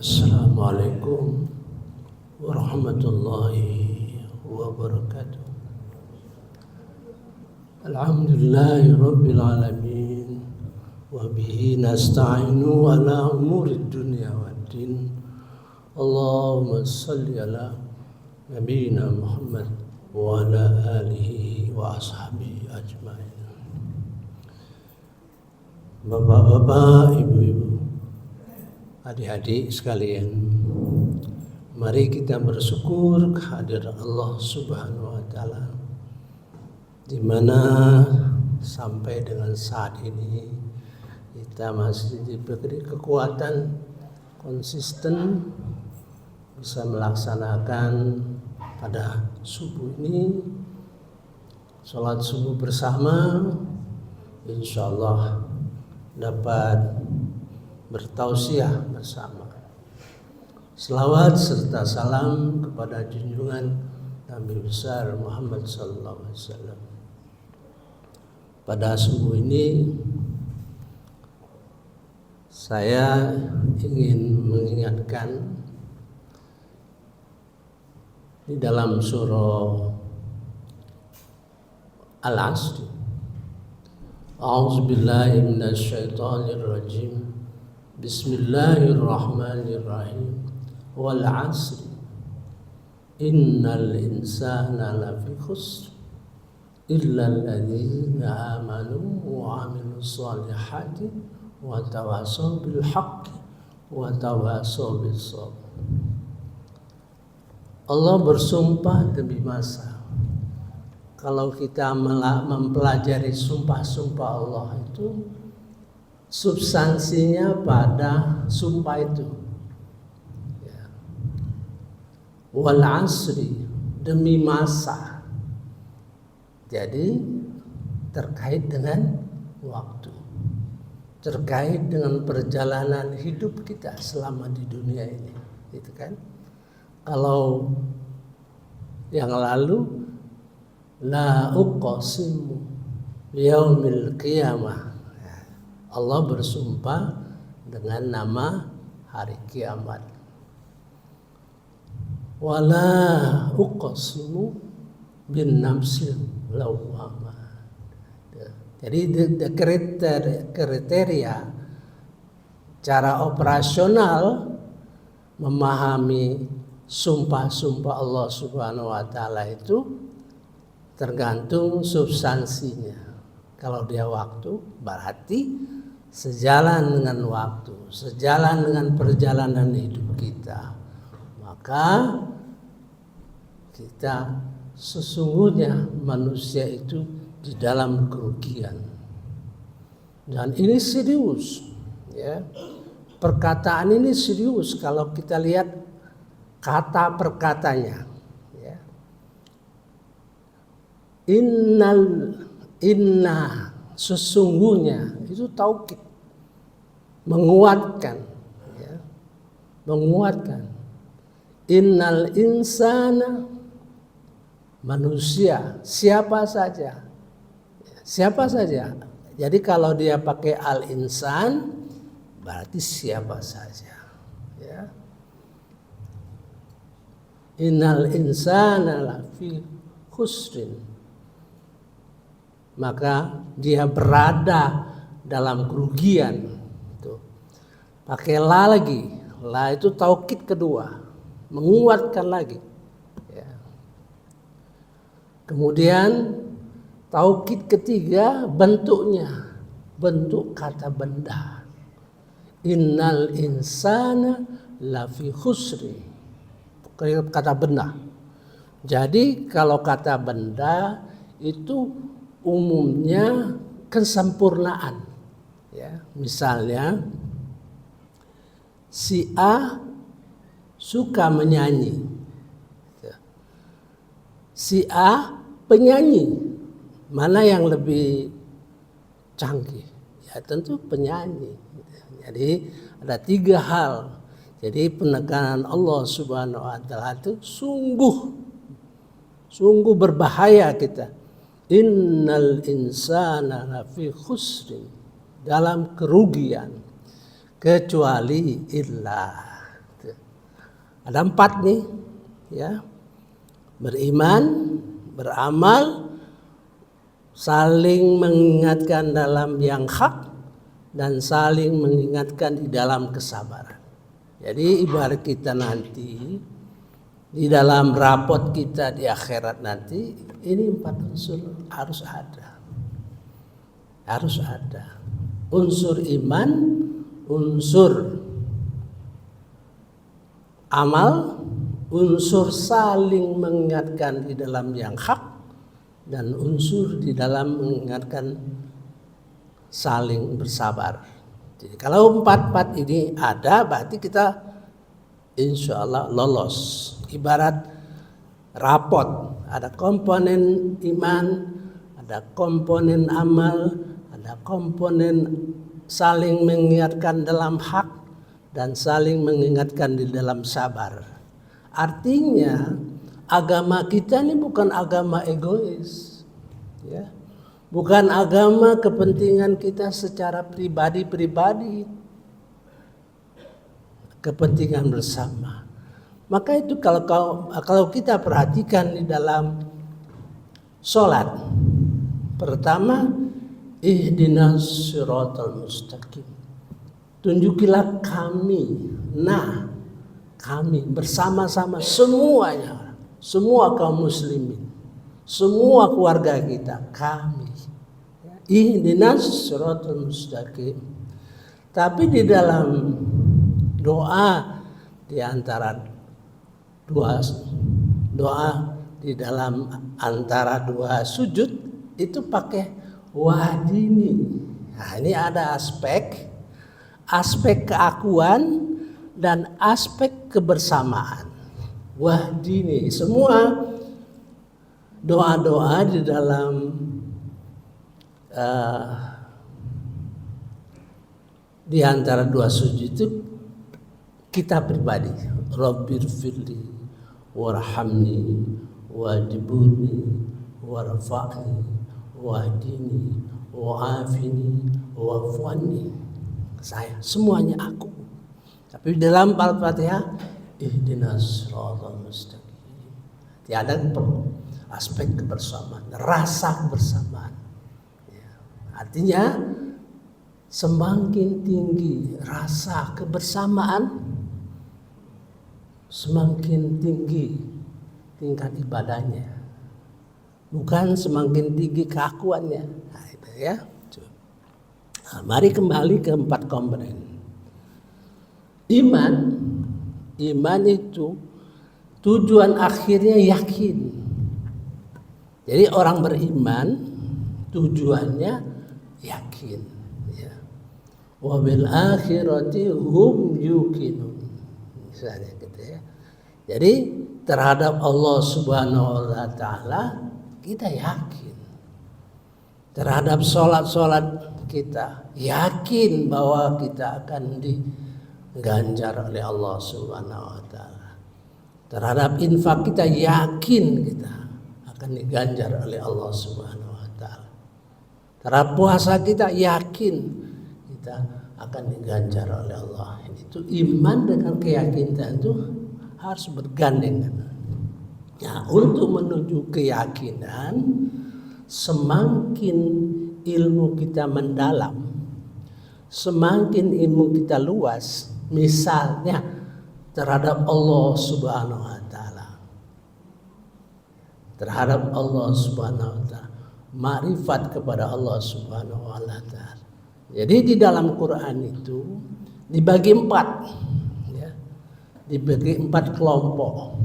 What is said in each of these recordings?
Assalamualaikum warahmatullahi wabarakatuh. Alhamdulillahi rabbil alamin wa bihi nasta'inu ala umurid dunya waddin. Allahumma salli ala nabiyyina Muhammad wa ala alihi wa ashabihi ajmain. Bapak-bapak, ibu-ibu, adik-adik sekalian, mari kita bersyukur kehadiran Allah Subhanahu wa taala, di mana sampai dengan saat ini kita masih diberi kekuatan konsisten bisa melaksanakan pada subuh ini sholat subuh bersama, insyaallah dapat bertausiah bersama. Selawat serta salam kepada junjungan Nabi besar Muhammad sallallahu alaihi wasallam. Pada subuh ini saya ingin mengingatkan di dalam surah Al-Asr. A'udzubillahi minasyaitonir rajim. Bismillahirrahmanirrahim. Wal 'asri innal insana lafi khusr illa alladzina amanu wa 'amilus solihati wa tawassaw bil haqqi wa tawassaw bis sabr. Allah bersumpah demi masa. Kalau kita mempelajari sumpah-sumpah Allah itu, substansinya pada sumpah itu. Ya. Wal 'asri, demi masa. Jadi terkait dengan waktu, terkait dengan perjalanan hidup kita selama di dunia ini, gitu kan? Kalau yang lalu, la uqsimu biyaumil qiyamah, Allah bersumpah dengan nama hari kiamat. Wala uqsimu bin nafsil lawwamah. Jadi kriteria cara operasional memahami sumpah-sumpah Allah Subhanahu wa taala itu tergantung substansinya. Kalau dia waktu, berarti sejalan dengan waktu, sejalan dengan perjalanan hidup kita, maka kita sesungguhnya manusia itu di dalam kerugian. Dan ini serius, ya. Perkataan ini serius kalau kita lihat kata per katanya. Inna sesungguhnya itu taukid, menguatkan, ya, menguatkan. Innal insana, manusia, siapa saja. Jadi kalau dia pakai al-insan berarti siapa saja, ya. Innal insana lafi khusrin, maka dia berada dalam kerugian. Tuh. Pakai la lagi, la itu taukid kedua, menguatkan lagi. Ya. Kemudian taukid ketiga bentuknya, bentuk kata benda. Innal insana lafi khusri, kata benda. Jadi kalau kata benda itu umumnya kesempurnaan, ya. Misalnya si A suka menyanyi, si A penyanyi, mana yang lebih canggih? Ya tentu penyanyi. Jadi ada 3 hal. Jadi penekanan Allah Subhanahu wa taala itu sungguh berbahaya kita. Innal insana lafi khusrin, dalam kerugian, kecuali illa, Ada 4 nih, ya. Beriman, beramal, saling mengingatkan dalam yang hak, dan saling mengingatkan di dalam kesabaran. Jadi ibarat kita nanti di dalam rapot kita di akhirat nanti, ini 4 unsur harus ada. Harus ada. Unsur iman, unsur amal, unsur saling mengingatkan di dalam yang hak, dan unsur di dalam mengingatkan saling bersabar. Jadi kalau 4 ini ada, berarti kita insya Allah lolos. Ibarat rapot, ada komponen iman, ada komponen amal, ada komponen saling mengingatkan dalam hak, dan saling mengingatkan di dalam sabar. Artinya agama kita ini bukan agama egois, ya. Bukan agama kepentingan kita secara pribadi-pribadi, kepentingan bersama. Maka itu kalau kita perhatikan di dalam sholat, pertama, ihdinas siratal mustaqim. Tunjukilah kami, kami bersama-sama semuanya, semua kaum muslimin, semua keluarga kita, kami. Ihdinas siratal mustaqim. Tapi di dalam doa, di antara dua sujud itu pakai wahdini. Nah, ini ada aspek keakuan dan aspek kebersamaan. Wahdini, semua doa-doa di dalam di antara 2 sujud itu kita pribadi, Rabbirfirli warhamni wajburni warfa'ni wahdini wa'afini wa'afwani. Saya, semuanya aku. Tapi dalam Al-Fatihah, ihdinas siratal mustaqim. Tiada aspek kebersamaan, rasa kebersamaan. Ya. Artinya semakin tinggi rasa kebersamaan, semakin tinggi tingkat ibadahnya. Bukan semakin tinggi keakuannya. Nah, itu ya. Nah, mari kembali ke 4 komponen. Iman itu tujuan akhirnya yakin. Jadi orang beriman tujuannya yakin. Ya. Wa bil akhirati hum yuqinun. Misalnya gitu ya. Jadi terhadap Allah Subhanahu wa taala kita yakin. Terhadap sholat kita yakin bahwa kita akan diganjar oleh Allah Subhanahu wa taala. Terhadap infak kita yakin kita akan diganjar oleh Allah Subhanahu wa taala. Terhadap puasa kita yakin kita akan diganjar oleh Allah. Itu iman dengan keyakinan itu harus bergandengan. Nah, untuk menuju keyakinan, semakin ilmu kita mendalam, semakin ilmu kita luas, misalnya terhadap Allah Subhanahu wa taala. Terhadap Allah Subhanahu wa taala, makrifat kepada Allah Subhanahu wa taala. Jadi di dalam Quran itu dibagi 4, ya. Dibagi 4 kelompok.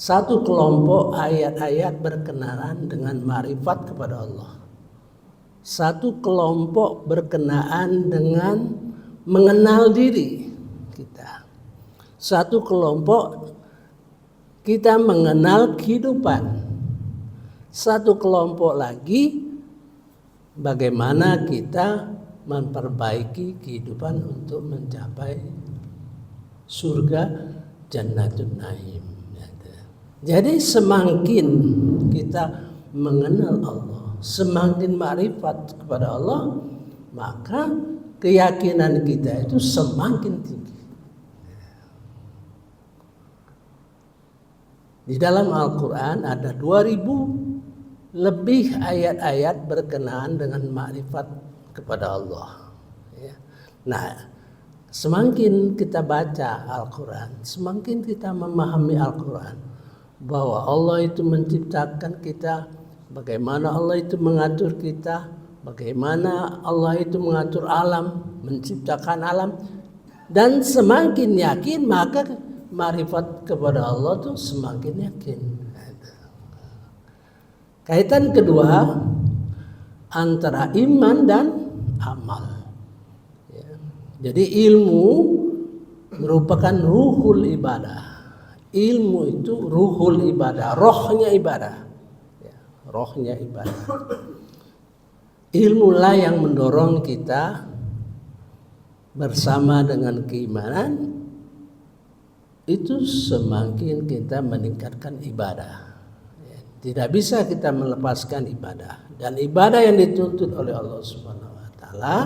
Satu kelompok ayat-ayat berkenaan dengan makrifat kepada Allah. Satu kelompok berkenaan dengan mengenal diri kita. Satu kelompok kita mengenal kehidupan. Satu kelompok lagi bagaimana kita memperbaiki kehidupan untuk mencapai surga Jannatun Naim. Jadi semakin kita mengenal Allah, semakin makrifat kepada Allah, maka keyakinan kita itu semakin tinggi. Di dalam Al-Quran ada 2000 lebih ayat-ayat berkenaan dengan makrifat kepada Allah. Ya. Nah, semakin kita baca Al-Quran, semakin kita memahami Al-Quran, bahwa Allah itu menciptakan kita, bagaimana Allah itu mengatur kita, bagaimana Allah itu mengatur alam, menciptakan alam, dan semakin yakin maka makrifat kepada Allah tuh semakin yakin. Kaitan kedua antara iman dan amal. Ya. Jadi ilmu merupakan ruhul ibadah. Ilmu itu ruhul ibadah, rohnya ibadah. Ya, rohnya ibadah. Ilmulah yang mendorong kita bersama dengan keimanan, itu semakin kita meningkatkan ibadah. Tidak bisa kita melepaskan ibadah. Dan ibadah yang dituntut oleh Allah Subhanahu wa taala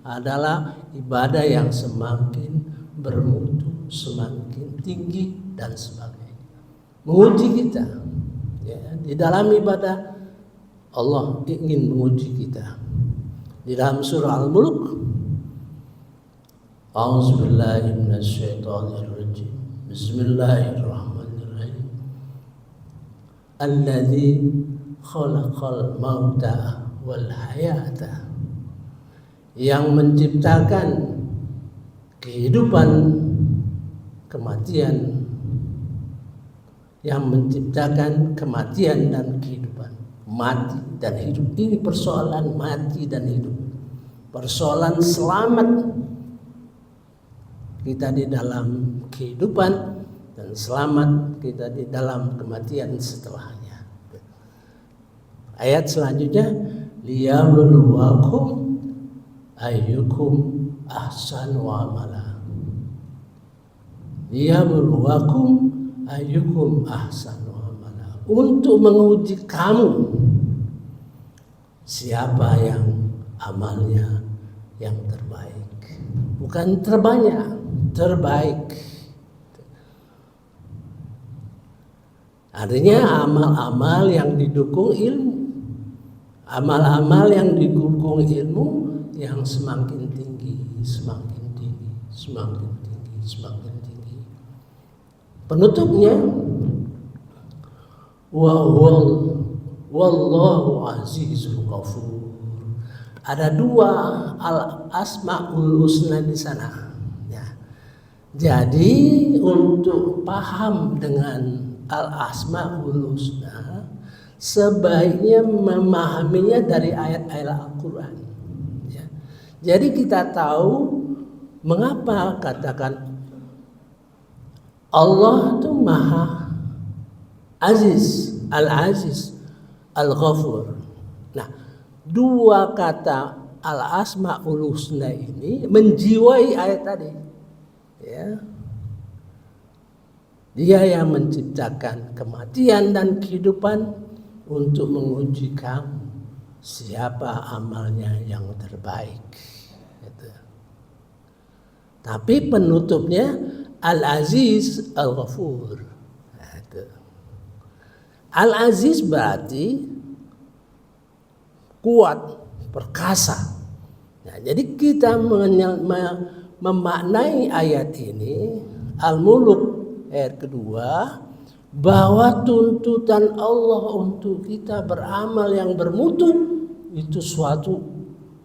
adalah ibadah yang semakin bermutu, semakin tinggi dan sebagainya. Menguji kita. Ya, di dalam ibadah Allah ingin menguji kita. Di dalam surah Al-Mulk, A'udzubillahi minasyaitonirrajim. Bismillahirrahmanirrahim. Alladzi khalaqal mauta wal hayata. Yang menciptakan kehidupan, kematian. Yang menciptakan kematian dan kehidupan. Mati dan hidup. Ini persoalan mati dan hidup. Persoalan selamat kita di dalam kehidupan dan selamat kita di dalam kematian setelahnya. Ayat selanjutnya, liyabluwakum ayyukum ahsanu amala. Liyabluwakum ayyukum ahsanu amala. Untuk menguji kamu siapa yang amalnya yang terbaik. Bukan terbanyak, terbaik. Artinya amal-amal yang didukung ilmu, amal-amal yang didukung ilmu yang semakin tinggi, semakin tinggi, semakin tinggi, semakin tinggi. Penutupnya, wallahu azizul ghafur. Ada dua al-asmaul husna di sana. Jadi untuk paham dengan al-asmaul husna sebaiknya memahaminya dari ayat-ayat Al-Quran. Ya. Jadi kita tahu mengapa katakan Allah itu Maha Aziz, Al-Aziz, Al-Ghafur. Nah, dua kata al-asmaul husna ini menjiwai ayat tadi. Ya. Dia yang menciptakan kematian dan kehidupan untuk menguji kamu siapa amalnya yang terbaik. Gitu. Tapi penutupnya Al-Aziz Al-Ghafur. Gitu. Al-Aziz berarti kuat, perkasa. Nah, jadi kita memaknai ayat ini Al-Mulk ayat kedua bahwa tuntutan Allah untuk kita beramal yang bermutu itu suatu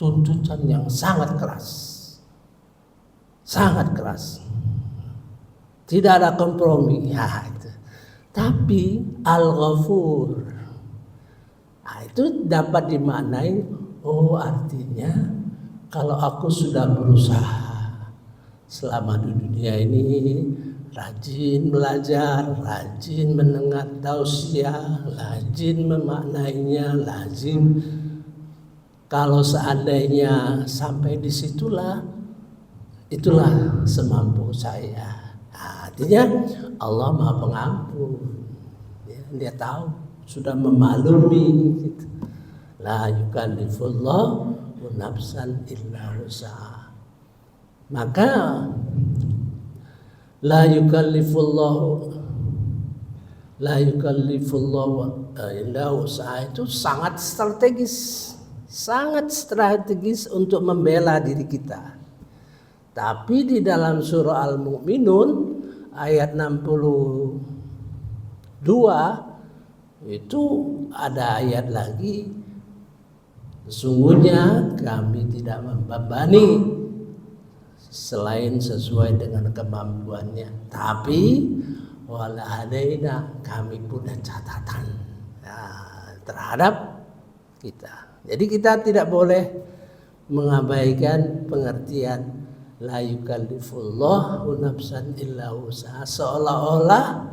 tuntutan yang sangat keras. Sangat keras. Tidak ada kompromi. Ya, itu. Tapi Al-Ghafur itu dapat dimaknai, oh artinya kalau aku sudah berusaha selama di dunia ini rajin belajar, rajin mendengar tausiah, rajin memaknainya, lazim. Kalau seandainya sampai disitulah, itulah semampu saya. Nah, artinya Allah Maha Pengampun. Ya, dia tahu, sudah memaklumi. Gitu. La yukallifullahu nafsan illa wus'aha. Maka la yukallifullahu La yukallifullahu illa wus'aha itu sangat strategis untuk membela diri kita. Tapi di dalam surah Al-Mu'minun ayat 62 itu ada ayat lagi, sesungguhnya kami tidak membebani selain sesuai dengan kemampuannya, tapi walahadaina kami punya catatan terhadap kita. Jadi kita tidak boleh mengabaikan pengertian la yukallifullahu nafsan illa wus'aha seolah-olah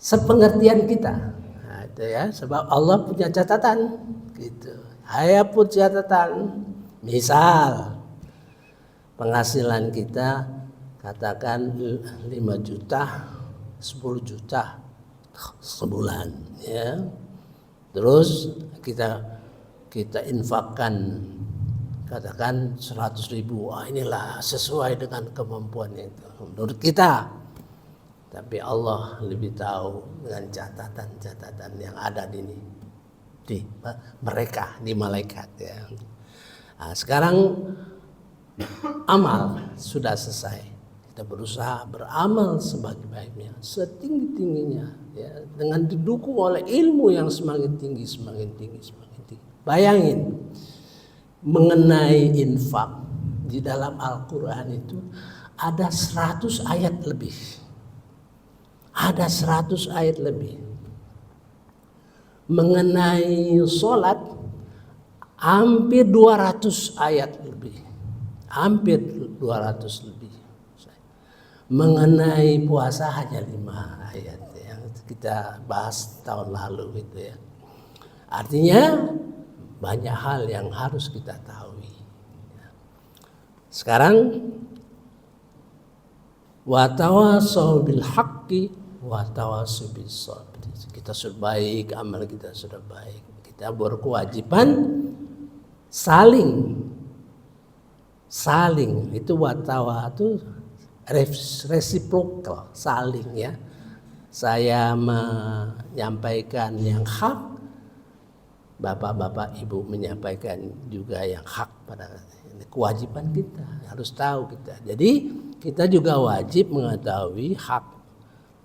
sepengertian kita. Nah, itu ya, sebab Allah punya catatan gitu. Saya pun catatan. Misal penghasilan kita katakan 5 juta, 10 juta sebulan ya. Terus kita infakkan katakan 100.000. Inilah sesuai dengan kemampuan itu menurut kita. Tapi Allah lebih tahu dengan catatan-catatan yang ada di mereka, di malaikat ya. Nah, sekarang amal sudah selesai. Kita berusaha beramal sebaik-baiknya, setinggi-tingginya ya, dengan didukung oleh ilmu yang semakin tinggi. Bayangin mengenai infak di dalam Al-Qur'an itu ada 100 ayat lebih. Ada 100 ayat lebih. Mengenai sholat hampir 200 ayat lebih. Hampir 200 lebih. Mengenai puasa hanya 5 ayat yang kita bahas tahun lalu gitu ya. Artinya banyak hal yang harus kita tahu. Sekarang wa tawassaw bil haqqi wa tawassaw bis sabr. Kita sudah baik, amal kita sudah baik. Kita berkewajiban saling itu watawa itu reciprocal, saling ya. Saya menyampaikan yang hak, bapak-bapak ibu menyampaikan juga yang hak pada kewajiban kita, harus tahu kita. Jadi kita juga wajib mengetahui hak,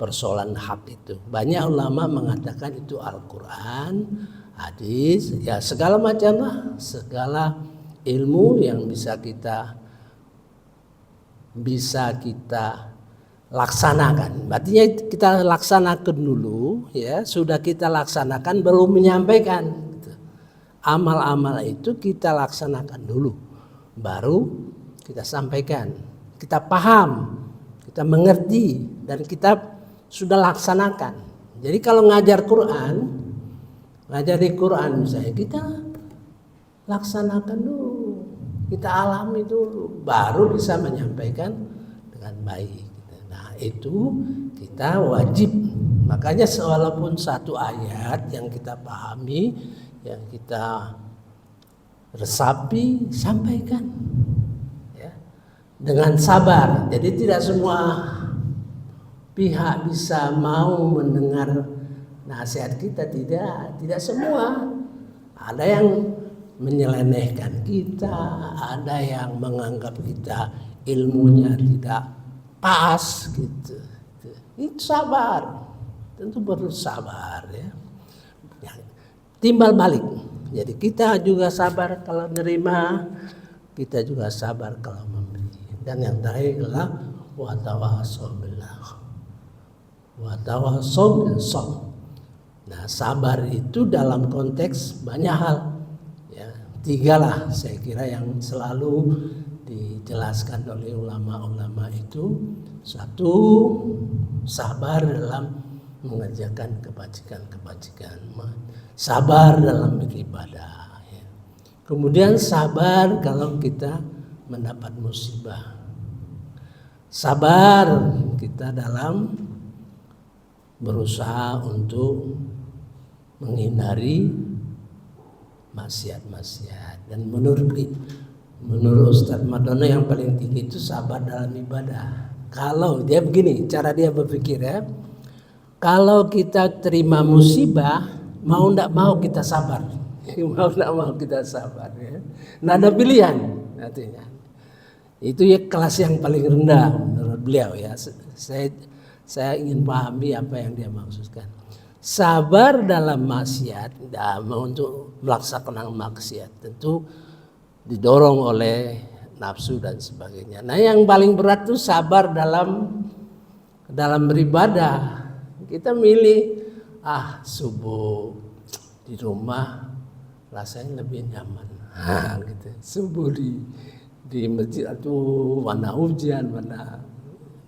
persoalan hak itu. Banyak ulama mengatakan itu Al-Quran, hadis, ya segala macam lah, segala ilmu yang bisa kita laksanakan. Artinya kita laksanakan dulu ya, sudah kita laksanakan belum menyampaikan. Amal-amal itu kita laksanakan dulu, baru kita sampaikan. Kita paham, kita mengerti, dan kita sudah laksanakan. Jadi kalau ngajari Quran misalnya, kita laksanakan dulu, kita alami dulu, baru bisa menyampaikan dengan baik. Nah itu kita wajib. Makanya walaupun satu ayat yang kita pahami, yang kita resapi, sampaikan ya, dengan sabar. Jadi tidak semua pihak bisa mau mendengar nasihat kita, tidak semua. Ada yang menyelenehkan kita, ada yang menganggap kita ilmunya tidak pas gitu. Itu sabar, tentu perlu sabar ya. Timbal balik. Jadi kita juga sabar kalau nerima, kita juga sabar kalau memberi. Dan yang terakhir adalah wa tawassaw billah wa tawassaw bis sabr. Nah, sabar itu dalam konteks banyak hal. Ya, 3 lah saya kira yang selalu dijelaskan oleh ulama-ulama itu. 1, sabar dalam mengerjakan kebajikan. Sabar dalam beribadah ya. Kemudian sabar kalau kita mendapat musibah. Sabar kita dalam berusaha untuk menghindari maksiat-maksiat. Dan menurut Ustadz Madono yang paling tinggi itu sabar dalam ibadah. Kalau dia begini, cara dia berpikir ya, Kalau kita terima musibah, mau ndak mau kita sabar. Mau ndak mau kita sabar. Ya. Nggak ada pilihan artinya. Itu ya kelas yang paling rendah menurut beliau ya. Saya ingin pahami apa yang dia maksudkan. Sabar dalam maksiat, untuk melaksanakan maksiat tentu didorong oleh nafsu dan sebagainya. Nah, yang paling berat itu sabar dalam beribadah. Kita milih subuh di rumah rasanya lebih nyaman. Gitu. Subuh di masjid itu mana hujan, mana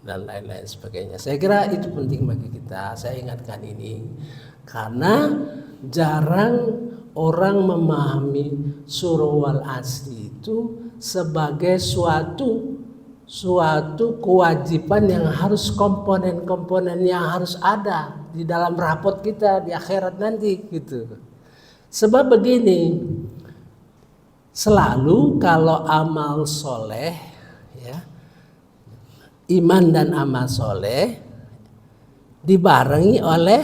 dan lain-lain sebagainya. Saya kira itu penting bagi kita. Saya ingatkan ini karena jarang orang memahami surah wal asri itu sebagai suatu kewajiban yang harus komponen-komponen yang harus ada di dalam rapot kita di akhirat nanti gitu. Sebab begini, selalu kalau amal soleh ya, iman dan amal soleh dibarengi oleh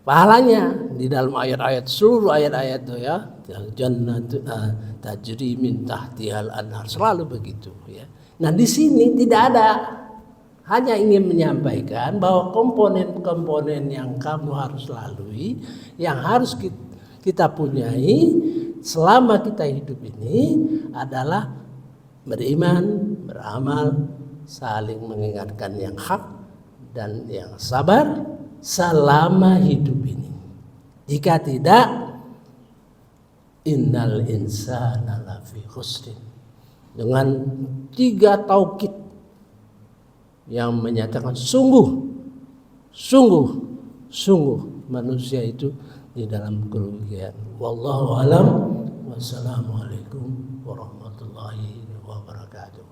pahalanya di dalam ayat-ayat, seluruh ayat-ayat itu ya, jannatu tajri min tahtihal anhar, selalu begitu ya. Nah di sini tidak ada, hanya ingin menyampaikan bahwa komponen-komponen yang kamu harus lalui, yang harus kita punyai selama kita hidup ini adalah beriman, beramal, saling mengingatkan yang hak dan yang sabar selama hidup ini. Jika tidak, innal insana lafi khusrin. Dengan 3 taukid yang menyatakan sungguh manusia itu di dalam kerugian. Wallahu alam. Wassalamualaikum warahmatullahi wabarakatuh.